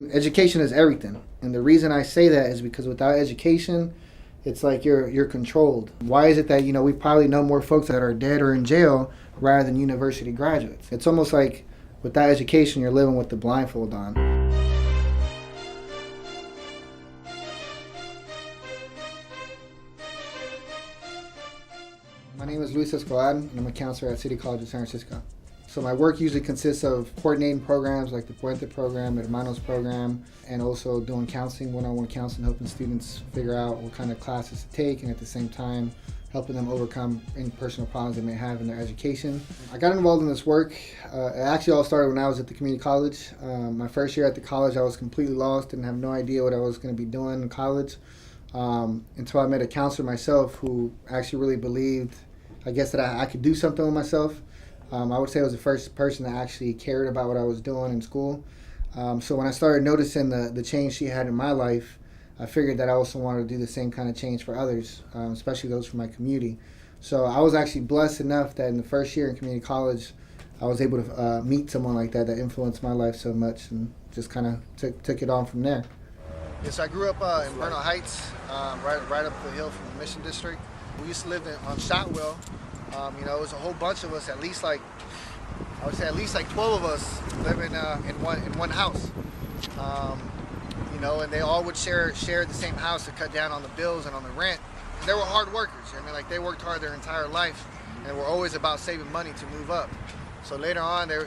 Education is everything. And the reason I say that is because without education, it's like you're controlled. Why is it that, we probably know more folks that are dead or in jail rather than university graduates? It's almost like without education, you're living with the blindfold on. My name is Luis Escobar, and I'm a counselor at City College of San Francisco. So my work usually consists of coordinating programs like the Puente program, Hermanos program, and also doing counseling, one-on-one counseling, helping students figure out what kind of classes to take, and at the same time helping them overcome any personal problems they may have in their education. I got involved in this work. It actually all started when I was at the community college. My first year at the college, I was completely lost, didn't have no idea what I was going to be doing in college, until I met a counselor myself who actually really believed, I guess, that I could do something with myself. I would say I was the first person that actually cared about what I was doing in school. So when I started noticing the change she had in my life, I figured that I also wanted to do the same kind of change for others, especially those from my community. So I was actually blessed enough that in the first year in community college, I was able to meet someone like that influenced my life so much, and just kind of took it on from there. Yes, I grew up in Bernal Heights, right up the hill from the Mission District. We used to live on Shotwell. It was a whole bunch of us, at least like 12 of us living in one house. And they all would share the same house to cut down on the bills and on the rent. And they were hard workers. They worked hard their entire life, and were always about saving money to move up. So later on, they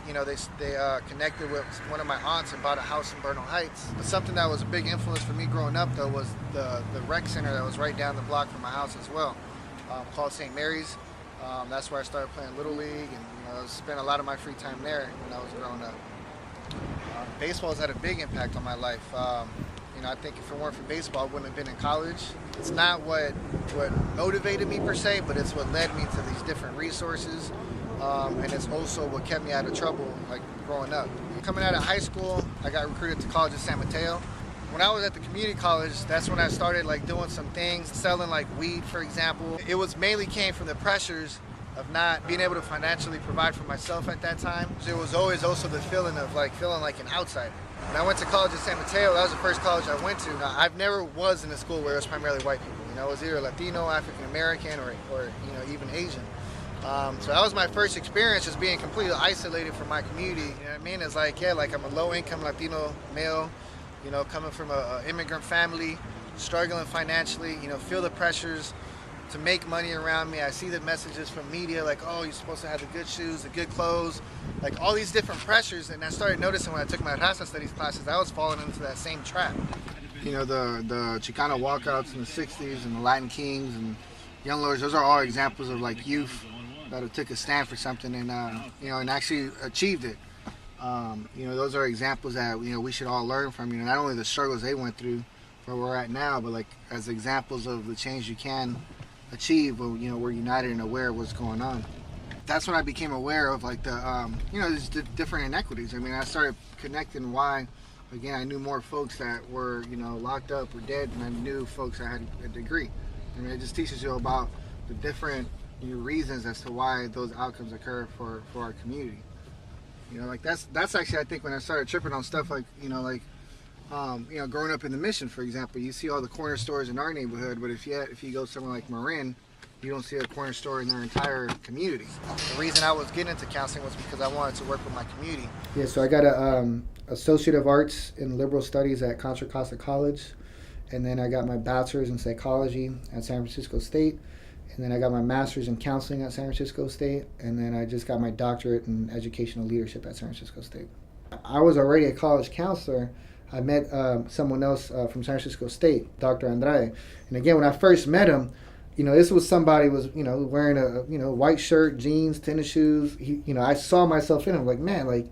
connected with one of my aunts and bought a house in Bernal Heights. But something that was a big influence for me growing up, though, was the rec center that was right down the block from my house as well, called St. Mary's. That's where I started playing Little League, and spent a lot of my free time there when I was growing up. Baseball has had a big impact on my life. I think if it weren't for baseball, I wouldn't have been in college. It's not what motivated me per se, but it's what led me to these different resources, and it's also what kept me out of trouble, like growing up. Coming out of high school, I got recruited to College of San Mateo. When I was at the community college, that's when I started doing some things, selling weed, for example. It was mainly came from the pressures of not being able to financially provide for myself at that time. So it was always also the feeling of feeling like an outsider. When I went to College of San Mateo, that was the first college I went to. Now, I've never was in a school where it was primarily white people. It was either Latino, African American, or even Asian. So that was my first experience, just being completely isolated from my community. You know what I mean? It's I'm a low-income Latino male. Coming from an immigrant family, struggling financially, feel the pressures to make money around me. I see the messages from media oh, you're supposed to have the good shoes, the good clothes, all these different pressures. And I started noticing when I took my Raza Studies classes, I was falling into that same trap. The Chicano walkouts in the 60s and the Latin Kings and Young Lords, those are all examples of youth that took a stand for something and actually achieved it. Those are examples that we should all learn from. Not only the struggles they went through, where we're at now, but as examples of the change you can achieve. When we're united and aware of what's going on. That's when I became aware of these different inequities. I started connecting why. Again, I knew more folks that were locked up or dead, and I knew folks that had a degree. It just teaches you about the different reasons as to why those outcomes occur for our community. That's actually, I think, when I started tripping on stuff growing up in the Mission, for example, you see all the corner stores in our neighborhood, but if you go somewhere like Marin, you don't see a corner store in their entire community. The reason I was getting into counseling was because I wanted to work with my community. Yeah, so I got a Associate of Arts in Liberal Studies at Contra Costa College, and then I got my Bachelor's in Psychology at San Francisco State. And then I got my master's in counseling at San Francisco State, and then I just got my doctorate in educational leadership at San Francisco State. I was already a college counselor. I met someone else from San Francisco State, Dr. Andrade. And again, when I first met him, this was somebody was wearing a white shirt, jeans, tennis shoes. I saw myself in him. Man,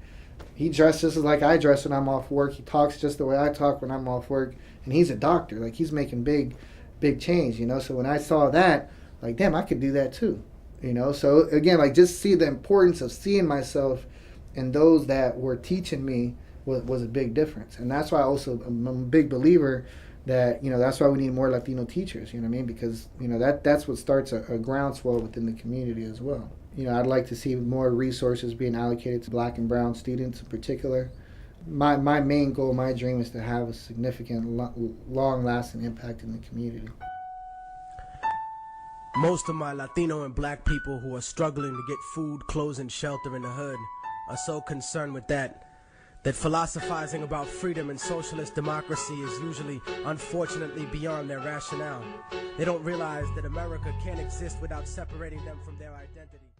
he dresses like I dress when I'm off work. He talks just the way I talk when I'm off work, and he's a doctor. He's making big change. So when I saw that, damn, I could do that too, So again, just see the importance of seeing myself and those that were teaching me was a big difference. And that's why I'm a big believer that, that's why we need more Latino teachers, because, that's what starts a groundswell within the community as well. I'd like to see more resources being allocated to Black and brown students in particular. My main goal, my dream is to have a significant, long-lasting impact in the community. Most of my Latino and black people who are struggling to get food, clothes, and shelter in the hood are so concerned with that philosophizing about freedom and socialist democracy is usually, unfortunately, beyond their rationale. They don't realize that America can't exist without separating them from their identity.